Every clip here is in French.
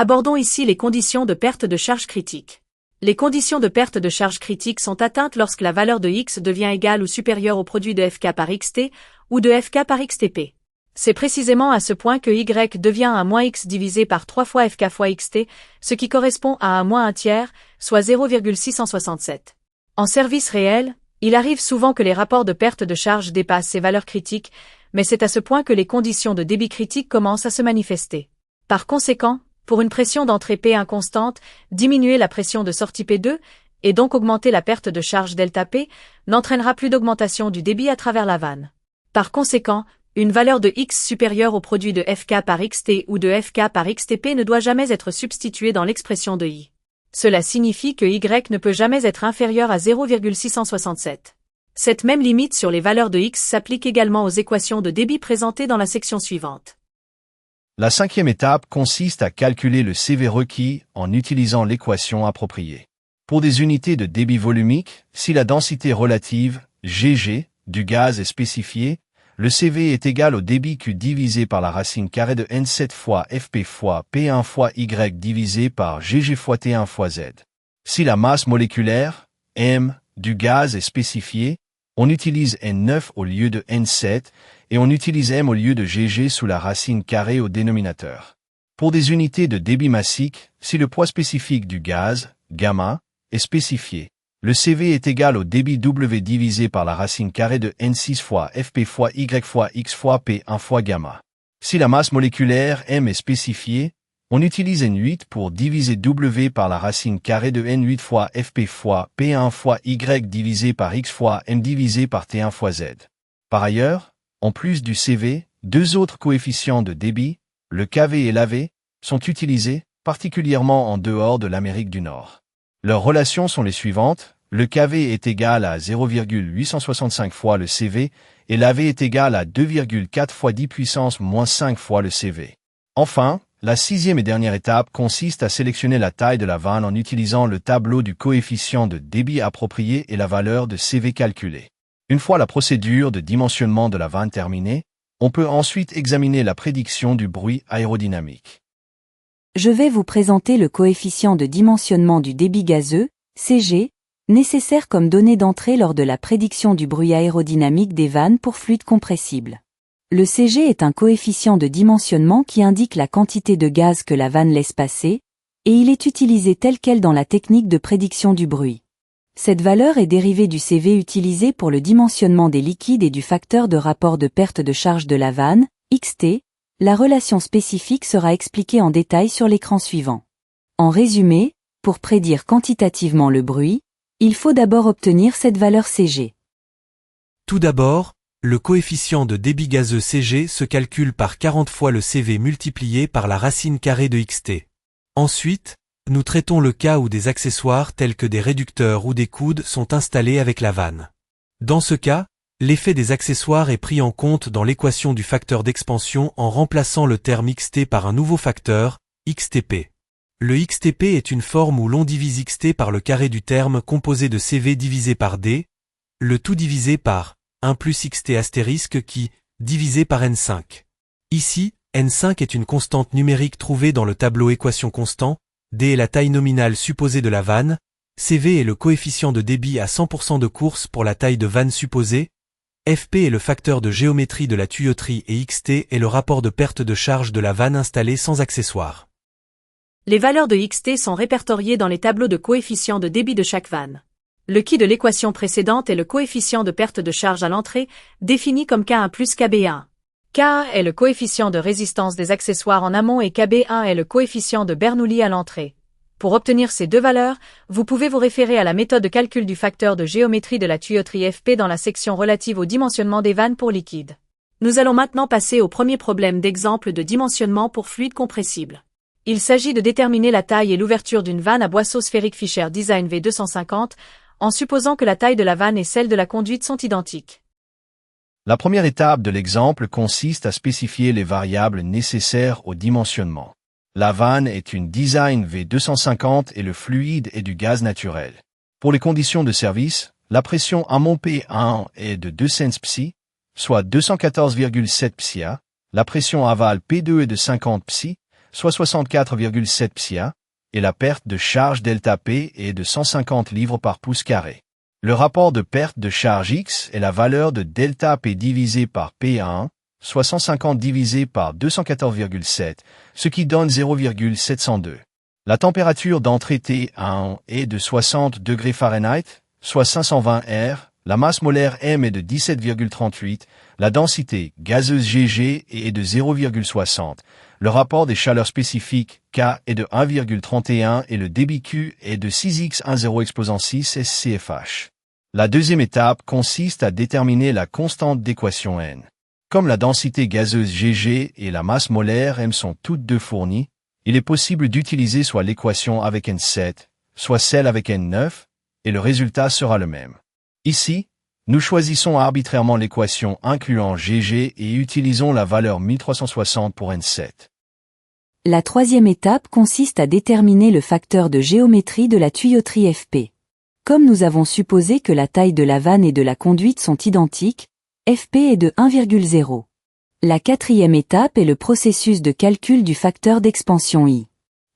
Abordons ici les conditions de perte de charge critique. Les conditions de perte de charge critique sont atteintes lorsque la valeur de X devient égale ou supérieure au produit de Fk par Xt ou de Fk par Xtp. C'est précisément à ce point que Y devient un moins X divisé par 3 fois Fk fois Xt, ce qui correspond à un moins 1 tiers, soit 0,667. En service réel, il arrive souvent que les rapports de perte de charge dépassent ces valeurs critiques, mais c'est à ce point que les conditions de débit critique commencent à se manifester. Par conséquent, pour une pression d'entrée P1 constante, diminuer la pression de sortie P2, et donc augmenter la perte de charge ΔP, n'entraînera plus d'augmentation du débit à travers la vanne. Par conséquent, une valeur de X supérieure au produit de Fk par Xt ou de Fk par Xtp ne doit jamais être substituée dans l'expression de I. Cela signifie que Y ne peut jamais être inférieur à 0,667. Cette même limite sur les valeurs de X s'applique également aux équations de débit présentées dans la section suivante. La cinquième étape consiste à calculer le CV requis en utilisant l'équation appropriée. Pour des unités de débit volumique, si la densité relative, Gg, du gaz est spécifiée, le CV est égal au débit Q divisé par la racine carrée de N7 fois Fp fois P1 fois Y divisé par Gg fois T1 fois Z. Si la masse moléculaire, M, du gaz est spécifiée, on utilise N9 au lieu de N7 et on utilise M au lieu de Gg sous la racine carrée au dénominateur. Pour des unités de débit massique, si le poids spécifique du gaz, gamma, est spécifié, le CV est égal au débit W divisé par la racine carrée de N6 fois Fp fois Y fois X fois P1 fois gamma. Si la masse moléculaire M est spécifiée, on utilise N8 pour diviser W par la racine carrée de N8 fois Fp fois P1 fois Y divisé par X fois M divisé par T1 fois Z. Par ailleurs, en plus du CV, deux autres coefficients de débit, le kV et l'AV, sont utilisés, particulièrement en dehors de l'Amérique du Nord. Leurs relations sont les suivantes, le kV est égal à 0,865 fois le CV et l'AV est égal à 2,4 fois 10 puissance moins 5 fois le CV. Enfin, la sixième et dernière étape consiste à sélectionner la taille de la vanne en utilisant le tableau du coefficient de débit approprié et la valeur de CV calculée. Une fois la procédure de dimensionnement de la vanne terminée, on peut ensuite examiner la prédiction du bruit aérodynamique. Je vais vous présenter le coefficient de dimensionnement du débit gazeux, Cg, nécessaire comme donnée d'entrée lors de la prédiction du bruit aérodynamique des vannes pour fluides compressibles. Le Cg est un coefficient de dimensionnement qui indique la quantité de gaz que la vanne laisse passer, et il est utilisé tel quel dans la technique de prédiction du bruit. Cette valeur est dérivée du CV utilisé pour le dimensionnement des liquides et du facteur de rapport de perte de charge de la vanne, Xt. La relation spécifique sera expliquée en détail sur l'écran suivant. En résumé, pour prédire quantitativement le bruit, il faut d'abord obtenir cette valeur Cg. Tout d'abord, le coefficient de débit gazeux Cg se calcule par 40 fois le CV multiplié par la racine carrée de Xt. Ensuite, nous traitons le cas où des accessoires tels que des réducteurs ou des coudes sont installés avec la vanne. Dans ce cas, l'effet des accessoires est pris en compte dans l'équation du facteur d'expansion en remplaçant le terme Xt par un nouveau facteur, Xtp. Le Xtp est une forme où l'on divise Xt par le carré du terme composé de CV divisé par D, le tout divisé par 1 plus Xt astérisque qui, divisé par N5. Ici, N5 est une constante numérique trouvée dans le tableau équation constant, D est la taille nominale supposée de la vanne, CV est le coefficient de débit à 100% de course pour la taille de vanne supposée, Fp est le facteur de géométrie de la tuyauterie et Xt est le rapport de perte de charge de la vanne installée sans accessoire. Les valeurs de Xt sont répertoriées dans les tableaux de coefficients de débit de chaque vanne. Le qui de l'équation précédente est le coefficient de perte de charge à l'entrée, défini comme K1 plus Kb1. K1 est le coefficient de résistance des accessoires en amont et Kb1 est le coefficient de Bernoulli à l'entrée. Pour obtenir ces deux valeurs, vous pouvez vous référer à la méthode de calcul du facteur de géométrie de la tuyauterie Fp dans la section relative au dimensionnement des vannes pour liquide. Nous allons maintenant passer au premier problème d'exemple de dimensionnement pour fluide compressible. Il s'agit de déterminer la taille et l'ouverture d'une vanne à boisseau sphérique Fischer Design V250, en supposant que la taille de la vanne et celle de la conduite sont identiques. La première étape de l'exemple consiste à spécifier les variables nécessaires au dimensionnement. La vanne est une Design V250 et le fluide est du gaz naturel. Pour les conditions de service, la pression amont P1 est de 2 cents psi, soit 214,7 psia, la pression aval P2 est de 50 psi, soit 64,7 psia, et la perte de charge ΔP est de 150 livres par pouce carré. Le rapport de perte de charge X est la valeur de ΔP divisé par P1, soit 150 divisé par 214,7, ce qui donne 0,702. La température d'entrée T1 est de 60 degrés Fahrenheit, soit 520 R, la masse molaire M est de 17,38, la densité gazeuse GG est de 0,60, le rapport des chaleurs spécifiques K est de 1,31 et le débit Q est de 6x10 exposant 6 SCFH. La deuxième étape consiste à déterminer la constante d'équation N. Comme la densité gazeuse GG et la masse molaire M sont toutes deux fournies, il est possible d'utiliser soit l'équation avec N7, soit celle avec N9, et le résultat sera le même. Ici, nous choisissons arbitrairement l'équation incluant GG et utilisons la valeur 1360 pour N7. La troisième étape consiste à déterminer le facteur de géométrie de la tuyauterie FP. Comme nous avons supposé que la taille de la vanne et de la conduite sont identiques, FP est de 1,0. La quatrième étape est le processus de calcul du facteur d'expansion I.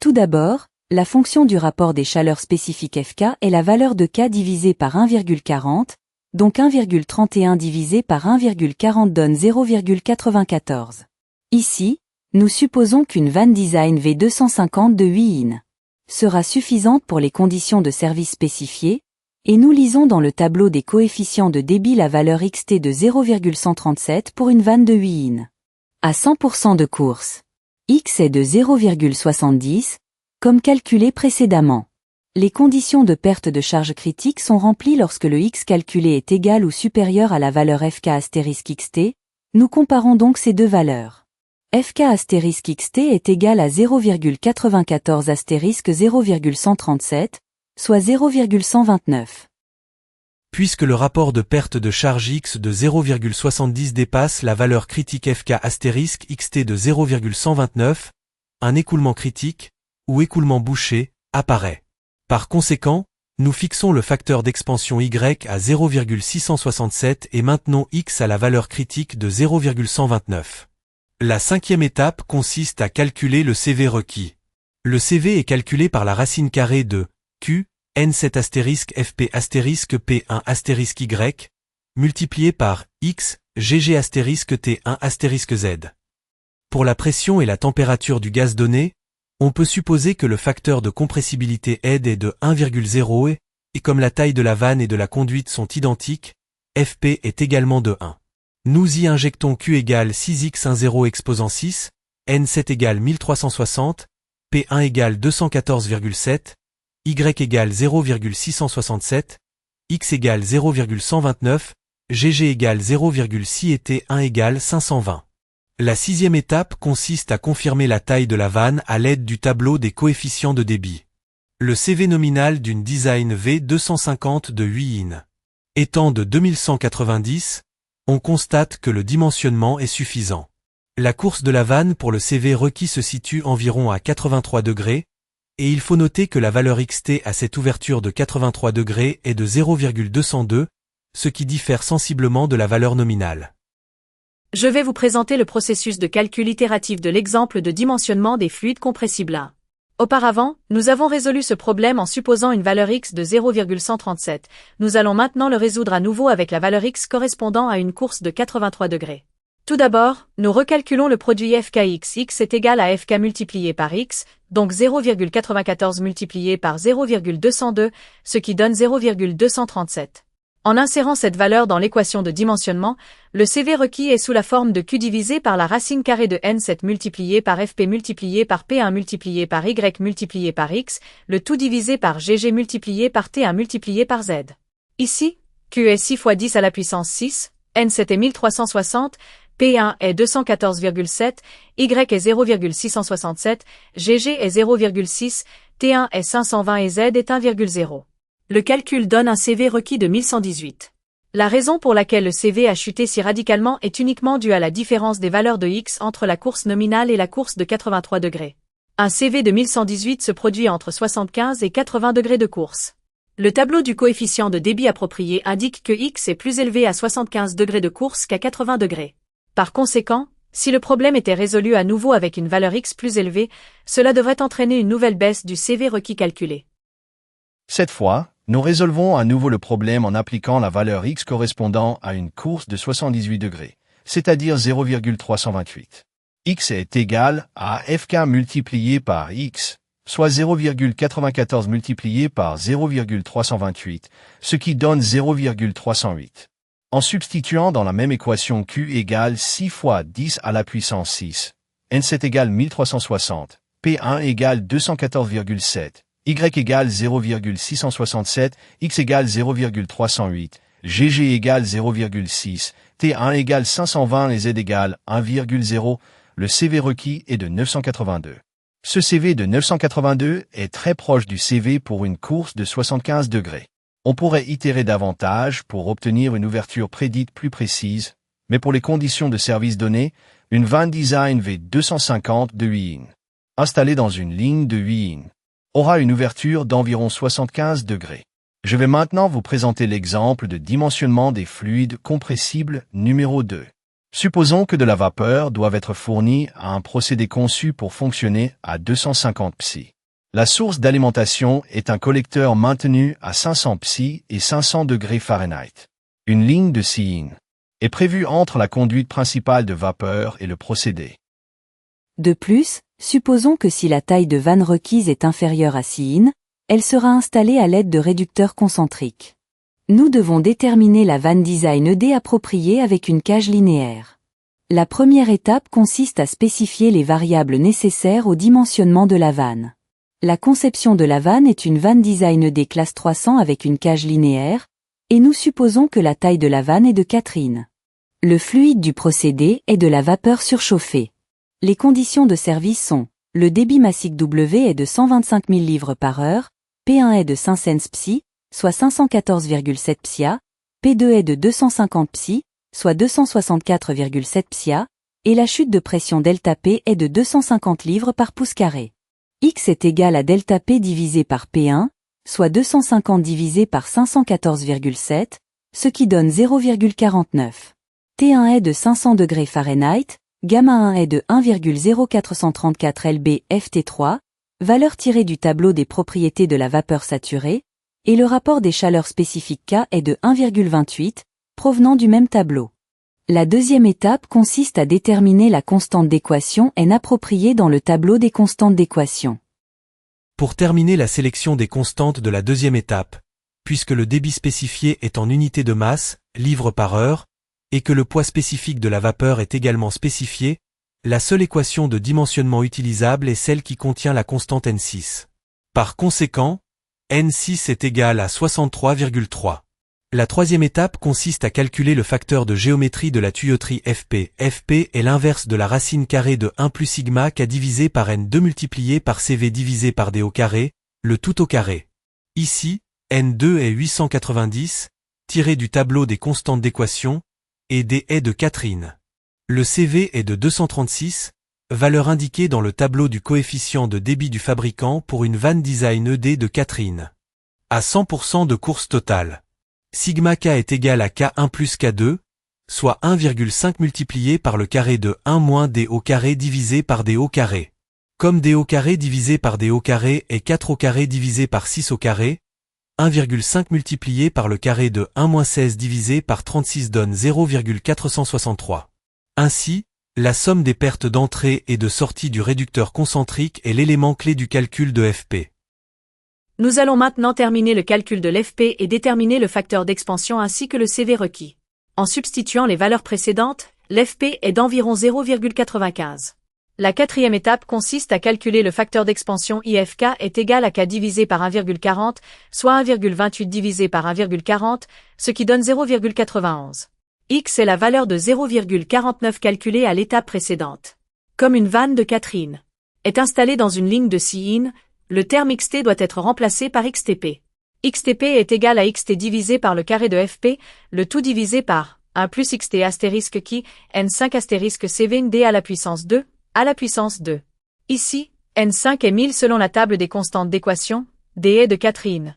Tout d'abord, la fonction du rapport des chaleurs spécifiques FK est la valeur de K divisée par 1,40, donc 1,31 divisé par 1,40 donne 0,94. Ici, nous supposons qu'une vanne design V250 de 8 in sera suffisante pour les conditions de service spécifiées, et nous lisons dans le tableau des coefficients de débit la valeur xt de 0,137 pour une vanne de 8 in. À 100% de course, x est de 0,70, comme calculé précédemment. Les conditions de perte de charge critique sont remplies lorsque le x calculé est égal ou supérieur à la valeur fk *xt, nous comparons donc ces deux valeurs. Fk *xt est égal à 0,94 *0,137, soit 0,129. Puisque le rapport de perte de charge X de 0,70 dépasse la valeur critique FK *xt de 0,129, un écoulement critique, ou écoulement bouché, apparaît. Par conséquent, nous fixons le facteur d'expansion Y à 0,667 et maintenons X à la valeur critique de 0,129. La cinquième étape consiste à calculer le CV requis. Le CV est calculé par la racine carrée de Q, N7 FP P1 Y, multiplié par X, GG T1 Z. Pour la pression et la température du gaz donné, on peut supposer que le facteur de compressibilité aide est de 1,0 et comme la taille de la vanne et de la conduite sont identiques, FP est également de 1. Nous y injectons Q égale 6x10 exposant 6, N7 égale 1360, P1 égale 214,7, Y égale 0,667, X égale 0,129, GG égale 0,6 et T1 égale 520. La sixième étape consiste à confirmer la taille de la vanne à l'aide du tableau des coefficients de débit. Le CV nominal d'une design V250 de 8 in étant de 2190, on constate que le dimensionnement est suffisant. La course de la vanne pour le CV requis se situe environ à 83 degrés, et il faut noter que la valeur xt à cette ouverture de 83 degrés est de 0,202, ce qui diffère sensiblement de la valeur nominale. Je vais vous présenter le processus de calcul itératif de l'exemple de dimensionnement des fluides compressibles 1. Auparavant, nous avons résolu ce problème en supposant une valeur x de 0,137. Nous allons maintenant le résoudre à nouveau avec la valeur x correspondant à une course de 83 degrés. Tout d'abord, nous recalculons le produit fkx. X est égal à fk multiplié par x, donc 0,94 multiplié par 0,202, ce qui donne 0,237. En insérant cette valeur dans l'équation de dimensionnement, le CV requis est sous la forme de Q divisé par la racine carrée de N7 multiplié par FP multiplié par P1 multiplié par Y multiplié par X, le tout divisé par GG multiplié par T1 multiplié par Z. Ici, Q est 6 fois 10 à la puissance 6, N7 est 1360, P1 est 214,7, Y est 0,667, GG est 0,6, T1 est 520 et Z est 1,0. Le calcul donne un CV requis de 1118. La raison pour laquelle le CV a chuté si radicalement est uniquement due à la différence des valeurs de X entre la course nominale et la course de 83 degrés. Un CV de 1118 se produit entre 75 et 80 degrés de course. Le tableau du coefficient de débit approprié indique que X est plus élevé à 75 degrés de course qu'à 80 degrés. Par conséquent, Si le problème était résolu à nouveau avec une valeur x plus élevée, cela devrait entraîner une nouvelle baisse du CV requis calculé. Cette fois, nous résolvons à nouveau le problème en appliquant la valeur x correspondant à une course de 78 degrés, c'est-à-dire 0,328. X est égal à fk multiplié par x, soit 0,94 multiplié par 0,328, ce qui donne 0,308. En substituant dans la même équation q égale 6 fois 10 à la puissance 6, n7 égale 1360, p1 égale 214,7, y égale 0,667, x égale 0,308, gg égale 0,6, t1 égale 520 et z égale 1,0, le CV requis est de 982. Ce CV de 982 est très proche du CV pour une course de 75 degrés. On pourrait itérer davantage pour obtenir une ouverture prédite plus précise, mais pour les conditions de service données, une vanne design V250 de 8 in, installée dans une ligne de 8 in, aura une ouverture d'environ 75 degrés. Je vais maintenant vous présenter l'exemple de dimensionnement des fluides compressibles numéro 2. Supposons que de la vapeur doive être fournie à un procédé conçu pour fonctionner à 250 psi. La source d'alimentation est un collecteur maintenu à 500 psi et 500 degrés Fahrenheit. Une ligne de 6 in est prévue entre la conduite principale de vapeur et le procédé. De plus, supposons que si la taille de vanne requise est inférieure à 6 in, elle sera installée à l'aide de réducteurs concentriques. Nous devons déterminer la vanne design ED appropriée avec une cage linéaire. La première étape consiste à spécifier les variables nécessaires au dimensionnement de la vanne. La conception de la vanne est une vanne design ED classe 300 avec une cage linéaire, et nous supposons que la taille de la vanne est de 4 in. Le fluide du procédé est de la vapeur surchauffée. Les conditions de service sont, le débit massique W est de 125 000 livres par heure, P1 est de 5 cents psi, soit 514,7 psia, P2 est de 250 psi, soit 264,7 psia, et la chute de pression ΔP est de 250 livres par pouce carré. X est égal à ΔP divisé par P1, soit 250 divisé par 514,7, ce qui donne 0,49. T1 est de 500 degrés Fahrenheit, gamma 1 est de 1,0434 lb ft3, valeur tirée du tableau des propriétés de la vapeur saturée, et le rapport des chaleurs spécifiques K est de 1,28, provenant du même tableau. La deuxième étape consiste à déterminer la constante d'équation N appropriée dans le tableau des constantes d'équation. Pour terminer la sélection des constantes de la deuxième étape, puisque le débit spécifié est en unité de masse, livres par heure, et que le poids spécifique de la vapeur est également spécifié, la seule équation de dimensionnement utilisable est celle qui contient la constante N6. Par conséquent, N6 est égal à 63,3. La troisième étape consiste à calculer le facteur de géométrie de la tuyauterie Fp. Fp est l'inverse de la racine carrée de 1 plus sigma K divisé par N2 multiplié par Cv divisé par D au carré, le tout au carré. Ici, N2 est 890, tiré du tableau des constantes d'équation, et D est de 4 in. Le Cv est de 236, valeur indiquée dans le tableau du coefficient de débit du fabricant pour une vanne design ED de 4 in. À 100% de course totale. Sigma K est égal à K1 plus K2, soit 1,5 multiplié par le carré de 1 moins D au carré divisé par D au carré. Comme D au carré divisé par D au carré est 4 au carré divisé par 6 au carré, 1,5 multiplié par le carré de 1 moins 16 divisé par 36 donne 0,463. Ainsi, la somme des pertes d'entrée et de sortie du réducteur concentrique est l'élément clé du calcul de Fp. Nous allons maintenant terminer le calcul de l'FP et déterminer le facteur d'expansion ainsi que le CV requis. En substituant les valeurs précédentes, l'FP est d'environ 0,95. La quatrième étape consiste à calculer le facteur d'expansion IFK est égal à K divisé par 1,40, soit 1,28 divisé par 1,40, ce qui donne 0,91. X est la valeur de 0,49 calculée à l'étape précédente. Comme une vanne de 4 in est installée dans une ligne de 6 in, le terme XT doit être remplacé par XTP. XTP est égal à XT divisé par le carré de FP, le tout divisé par 1 plus XT astérisque qui, N5 astérisque CV D à la puissance 2, à la puissance 2. Ici, N5 est 1000 selon la table des constantes d'équation, D est de 4 in.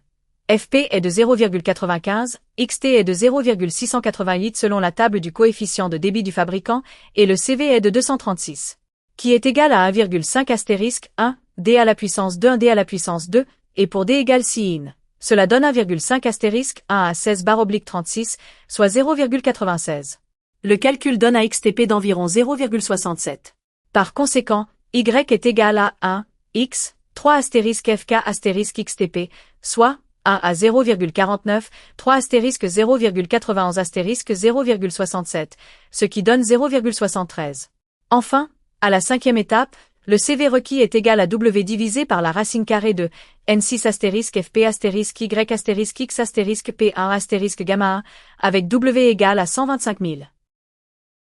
FP est de 0,95, XT est de 0,688 selon la table du coefficient de débit du fabricant, et le CV est de 236, qui est égal à 1,5 astérisque 1, D à la puissance 2, 1 D à la puissance 2, et pour D égale 6 in. Cela donne 1,5 astérisque 1 à 16/36, soit 0,96. Le calcul donne un XTP d'environ 0,67. Par conséquent, Y est égal à 1, X, 3 astérisque FK astérisque XTP, soit 1 à 0,49, 3 astérisque 0,91 astérisque 0,67, ce qui donne 0,73. Enfin, à la cinquième étape, le CV requis est égal à W divisé par la racine carrée de N6 astérisque FP astérisque Y astérisque X astérisque P1 astérisque gamma 1, avec W égale à 125 000.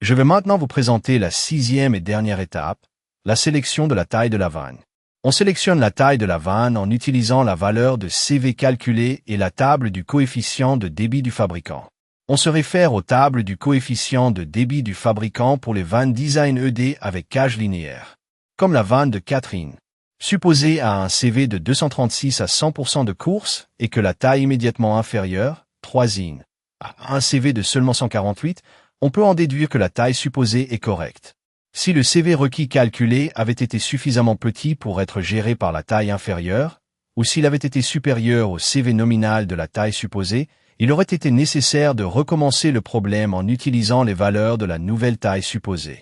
Je vais maintenant vous présenter la sixième et dernière étape, la sélection de la taille de la vanne. On sélectionne la taille de la vanne en utilisant la valeur de CV calculée et la table du coefficient de débit du fabricant. On se réfère aux tables du coefficient de débit du fabricant pour les vannes Design ED avec cage linéaire, comme la vanne de Catherine. Supposée à un CV de 236 à 100% de course et que la taille immédiatement inférieure, 3 in, à un CV de seulement 148, on peut en déduire que la taille supposée est correcte. Si le CV requis calculé avait été suffisamment petit pour être géré par la taille inférieure, ou s'il avait été supérieur au CV nominal de la taille supposée, il aurait été nécessaire de recommencer le problème en utilisant les valeurs de la nouvelle taille supposée.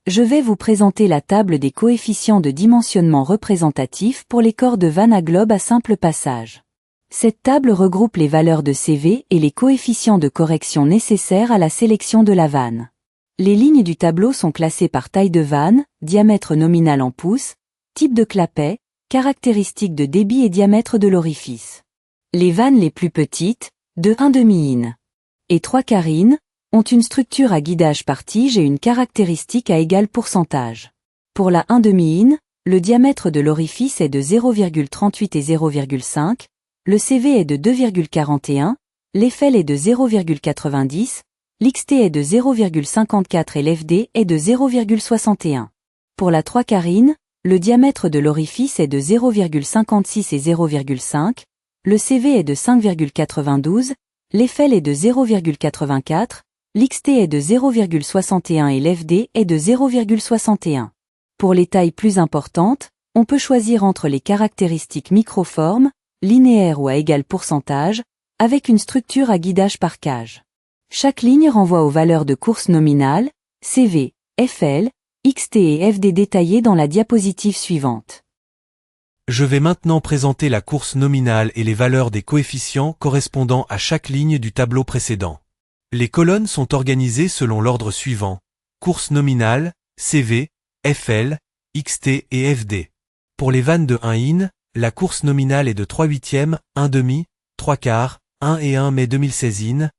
Je vais vous présenter la table des coefficients de dimensionnement représentatifs pour les corps de vanne à globe à simple passage. Cette table regroupe les valeurs de CV et les coefficients de correction nécessaires à la sélection de la vanne. Les lignes du tableau sont classées par taille de vanne, diamètre nominal en pouces, type de clapet, caractéristiques de débit et diamètre de l'orifice. Les vannes les plus petites, de 1/2 in et 3/4 in, ont une structure à guidage par tige et une caractéristique à égal pourcentage. Pour la 1/2 in, le diamètre de l'orifice est de 0,38 et 0,5, le CV est de 2,41, l'EFL est de 0,90, l'XT est de 0,54 et l'FD est de 0,61. Pour la 3/4 in, le diamètre de l'orifice est de 0,56 et 0,5, le CV est de 5,92, l'EFL est de 0,84, l'XT est de 0,61 et l'FD est de 0,61. Pour les tailles plus importantes, on peut choisir entre les caractéristiques microformes, linéaires ou à égal pourcentage, avec une structure à guidage par cage. Chaque ligne renvoie aux valeurs de course nominale, CV, FL, XT et FD détaillées dans la diapositive suivante. Je vais maintenant présenter la course nominale et les valeurs des coefficients correspondant à chaque ligne du tableau précédent. Les colonnes sont organisées selon l'ordre suivant: course nominale, CV, FL, XT et FD. Pour les vannes de 1 in, la course nominale est de 3/8, 1/2, 3/4, 1 et 1 mai 2016 in,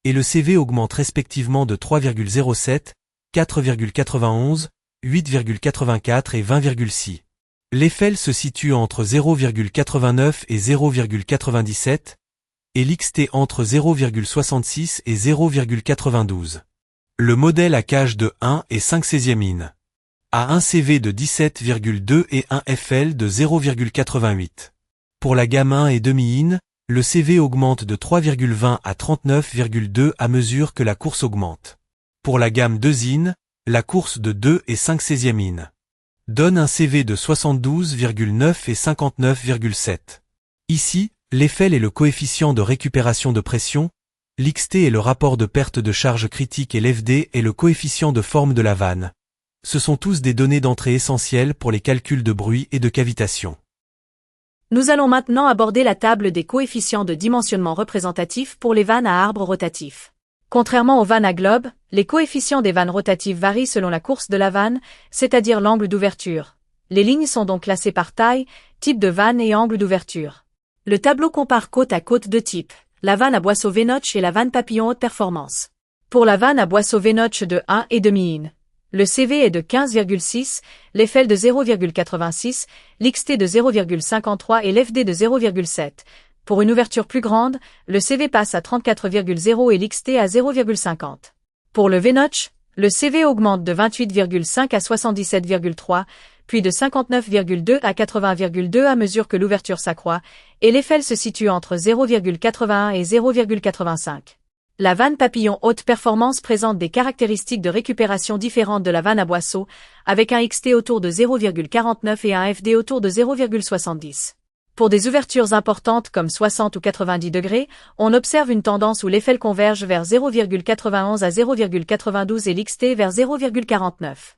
et le CV augmente respectivement de 3,07, 4,91, 8,84 et 20,6. L'EFL se situe entre 0,89 et 0,97, et l'XT entre 0,66 et 0,92. Le modèle à cage de 1 et 5/16 in. A un CV de 17,2 et un FL de 0,88. Pour la gamme 1 et demi in, le CV augmente de 3,20 à 39,2 à mesure que la course augmente. Pour la gamme 2 in, la course de 2 et 5/16 in donne un CV de 72,9 et 59,7. Ici, l'EFL est le coefficient de récupération de pression, l'XT est le rapport de perte de charge critique et l'FD est le coefficient de forme de la vanne. Ce sont tous des données d'entrée essentielles pour les calculs de bruit et de cavitation. Nous allons maintenant aborder la table des coefficients de dimensionnement représentatifs pour les vannes à arbre rotatif. Contrairement aux vannes à globe, les coefficients des vannes rotatives varient selon la course de la vanne, c'est-à-dire l'angle d'ouverture. Les lignes sont donc classées par taille, type de vanne et angle d'ouverture. Le tableau compare côte à côte deux types, la vanne à boisseau V-notch et la vanne papillon haute performance. Pour la vanne à boisseau V-notch de 1 et demi in, le CV est de 15,6, l'FL de 0,86, l'XT de 0,53 et l'FD de 0,7. Pour une ouverture plus grande, le CV passe à 34,0 et l'XT à 0,50. Pour le V-notch, le CV augmente de 28,5 à 77,3, puis de 59,2 à 80,2 à mesure que l'ouverture s'accroît, et l'Eiffel se situe entre 0,81 et 0,85. La vanne papillon haute performance présente des caractéristiques de récupération différentes de la vanne à boisseau, avec un XT autour de 0,49 et un FD autour de 0,70. Pour des ouvertures importantes comme 60 ou 90 degrés, on observe une tendance où l'Eiffel converge vers 0,91 à 0,92 et l'XT vers 0,49.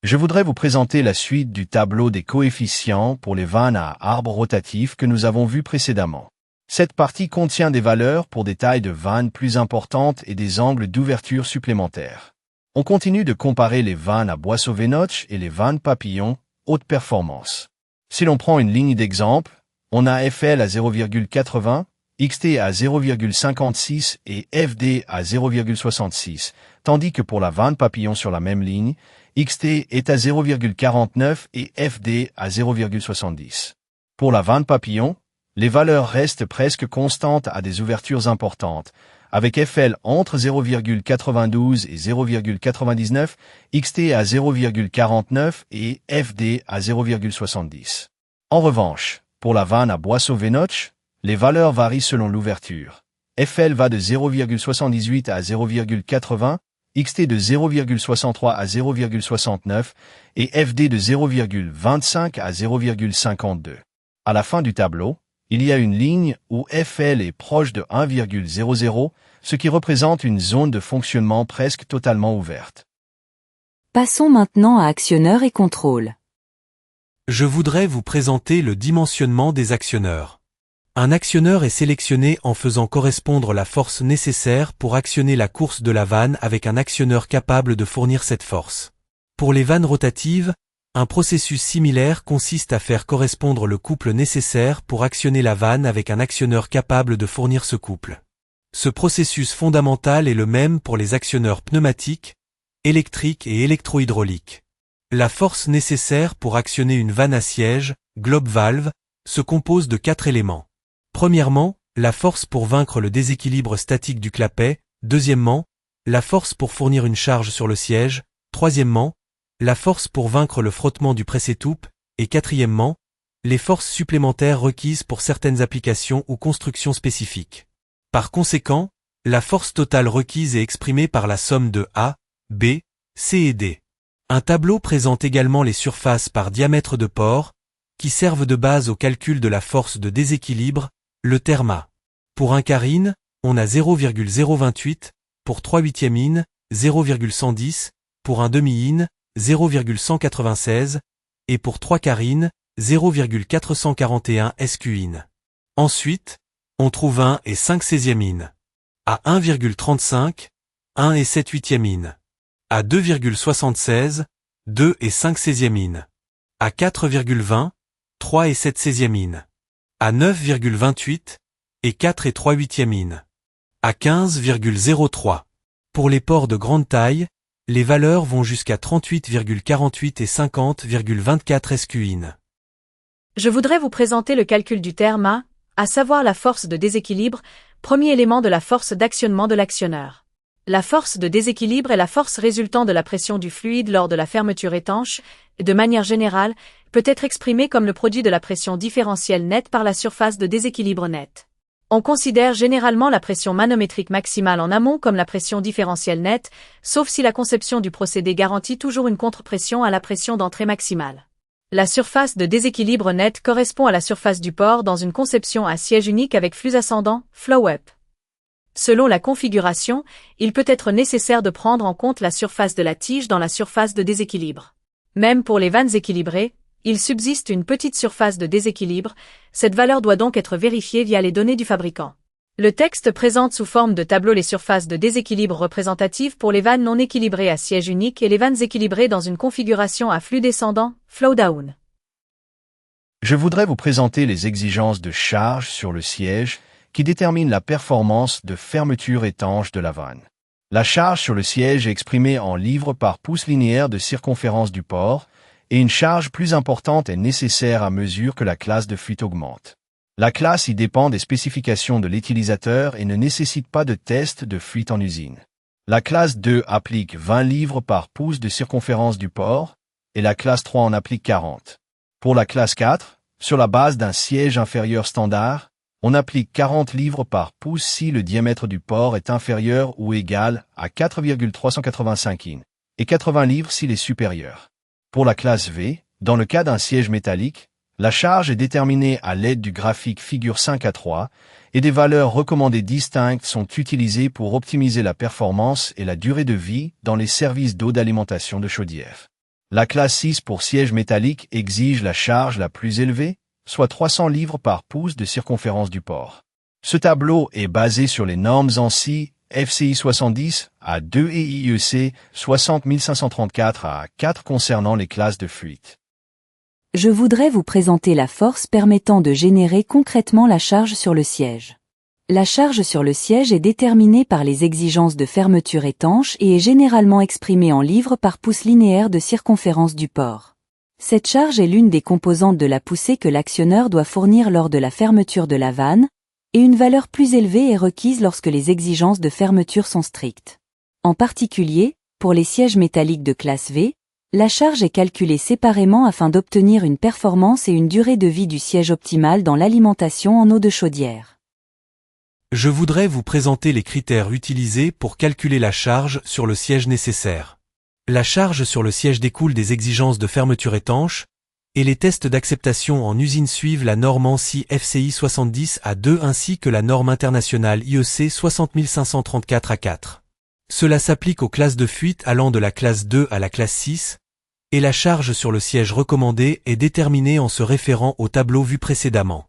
Je voudrais vous présenter la suite du tableau des coefficients pour les vannes à arbre rotatif que nous avons vu précédemment. Cette partie contient des valeurs pour des tailles de vannes plus importantes et des angles d'ouverture supplémentaires. On continue de comparer les vannes à boisseau-Vénotch et les vannes papillon haute performance. Si l'on prend une ligne d'exemple, on a FL à 0,80, XT à 0,56 et FD à 0,66, tandis que pour la vanne papillon sur la même ligne, XT est à 0,49 et FD à 0,70. Pour la vanne papillon, les valeurs restent presque constantes à des ouvertures importantes, avec FL entre 0,92 et 0,99, XT à 0,49 et FD à 0,70. En revanche, pour la vanne à boisseau-Vénotch, les valeurs varient selon l'ouverture. FL va de 0,78 à 0,80, XT de 0,63 à 0,69 et FD de 0,25 à 0,52. À la fin du tableau, il y a une ligne où FL est proche de 1,00, ce qui représente une zone de fonctionnement presque totalement ouverte. Passons maintenant à actionneurs et contrôle. Je voudrais vous présenter le dimensionnement des actionneurs. Un actionneur est sélectionné en faisant correspondre la force nécessaire pour actionner la course de la vanne avec un actionneur capable de fournir cette force. Pour les vannes rotatives, un processus similaire consiste à faire correspondre le couple nécessaire pour actionner la vanne avec un actionneur capable de fournir ce couple. Ce processus fondamental est le même pour les actionneurs pneumatiques, électriques et électrohydrauliques. La force nécessaire pour actionner une vanne à siège, globe valve, se compose de 4 éléments. Premièrement, la force pour vaincre le déséquilibre statique du clapet. Deuxièmement, la force pour fournir une charge sur le siège. Troisièmement, la force pour vaincre le frottement du presse-étoupe. Et quatrièmement, les forces supplémentaires requises pour certaines applications ou constructions spécifiques. Par conséquent, la force totale requise est exprimée par la somme de A, B, C et D. Un tableau présente également les surfaces par diamètre de pore, qui servent de base au calcul de la force de déséquilibre, le terme A. Pour un carine, on a 0,028, pour 3/8 in, 0,110, pour un demi-in, 0,196, et pour 3 carines, 0,441 SQ-in. Ensuite, on trouve 1 et 5/16 in. À 1,35, 1 et 7/8 in. À 2,76, 2 et 5/16 in. À 4,20, 3 et 7/16 in. À 9,28, et 4 et 3/8 in. À 15,03. Pour les pores de grande taille, les valeurs vont jusqu'à 38,48 et 50,24 SQ-in. Je voudrais vous présenter le calcul du terme A, à savoir la force de déséquilibre, premier élément de la force d'actionnement de l'actionneur. La force de déséquilibre est la force résultant de la pression du fluide lors de la fermeture étanche, et de manière générale, peut être exprimée comme le produit de la pression différentielle nette par la surface de déséquilibre nette. On considère généralement la pression manométrique maximale en amont comme la pression différentielle nette, sauf si la conception du procédé garantit toujours une contre-pression à la pression d'entrée maximale. La surface de déséquilibre net correspond à la surface du pore dans une conception à siège unique avec flux ascendant, flow-up. Selon la configuration, il peut être nécessaire de prendre en compte la surface de la tige dans la surface de déséquilibre. Même pour les vannes équilibrées, il subsiste une petite surface de déséquilibre, cette valeur doit donc être vérifiée via les données du fabricant. Le texte présente sous forme de tableau les surfaces de déséquilibre représentatives pour les vannes non équilibrées à siège unique et les vannes équilibrées dans une configuration à flux descendant, flow down. Je voudrais vous présenter les exigences de charge sur le siège qui déterminent la performance de fermeture étanche de la vanne. La charge sur le siège est exprimée en livres par pouce linéaire de circonférence du pore, et une charge plus importante est nécessaire à mesure que la classe de fuite augmente. La classe y dépend des spécifications de l'utilisateur et ne nécessite pas de test de fuite en usine. La classe 2 applique 20 livres par pouce de circonférence du pore, et la classe 3 en applique 40. Pour la classe 4, sur la base d'un siège inférieur standard, on applique 40 livres par pouce si le diamètre du port est inférieur ou égal à 4,385 in, et 80 livres s'il est supérieur. Pour la classe V, dans le cas d'un siège métallique, la charge est déterminée à l'aide du graphique figure 5A3 et des valeurs recommandées distinctes sont utilisées pour optimiser la performance et la durée de vie dans les services d'eau d'alimentation de chaudière. La classe 6 pour siège métallique exige la charge la plus élevée, soit 300 livres par pouce de circonférence du port. Ce tableau est basé sur les normes ANSI FCI 70 à 2 et IEC 60534 à 4 concernant les classes de fuite. Je voudrais vous présenter la force permettant de générer concrètement la charge sur le siège. La charge sur le siège est déterminée par les exigences de fermeture étanche et est généralement exprimée en livres par pouce linéaire de circonférence du port. Cette charge est l'une des composantes de la poussée que l'actionneur doit fournir lors de la fermeture de la vanne, et une valeur plus élevée est requise lorsque les exigences de fermeture sont strictes. En particulier, pour les sièges métalliques de classe V, la charge est calculée séparément afin d'obtenir une performance et une durée de vie du siège optimale dans l'alimentation en eau de chaudière. Je voudrais vous présenter les critères utilisés pour calculer la charge sur le siège nécessaire. La charge sur le siège découle des exigences de fermeture étanche, et les tests d'acceptation en usine suivent la norme ANSI FCI 70 à 2 ainsi que la norme internationale IEC 60534 à 4. Cela s'applique aux classes de fuite allant de la classe 2 à la classe 6, et la charge sur le siège recommandé est déterminée en se référant au tableau vu précédemment.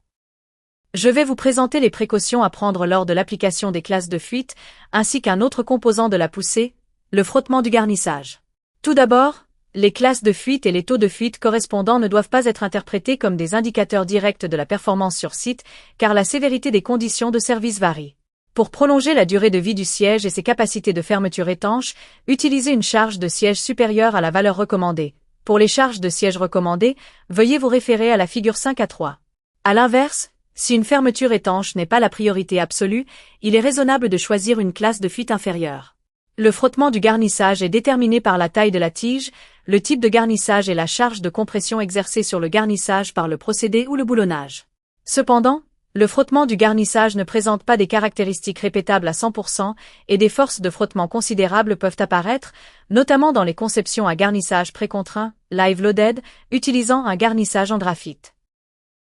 Je vais vous présenter les précautions à prendre lors de l'application des classes de fuite, ainsi qu'un autre composant de la poussée, le frottement du garnissage. Tout d'abord, les classes de fuite et les taux de fuite correspondants ne doivent pas être interprétés comme des indicateurs directs de la performance sur site, car la sévérité des conditions de service varie. Pour prolonger la durée de vie du siège et ses capacités de fermeture étanche, utilisez une charge de siège supérieure à la valeur recommandée. Pour les charges de siège recommandées, veuillez vous référer à la figure 5A3. À l'inverse, si une fermeture étanche n'est pas la priorité absolue, il est raisonnable de choisir une classe de fuite inférieure. Le frottement du garnissage est déterminé par la taille de la tige, le type de garnissage et la charge de compression exercée sur le garnissage par le procédé ou le boulonnage. Cependant, le frottement du garnissage ne présente pas des caractéristiques répétables à 100% et des forces de frottement considérables peuvent apparaître, notamment dans les conceptions à garnissage précontraint, live loaded, utilisant un garnissage en graphite.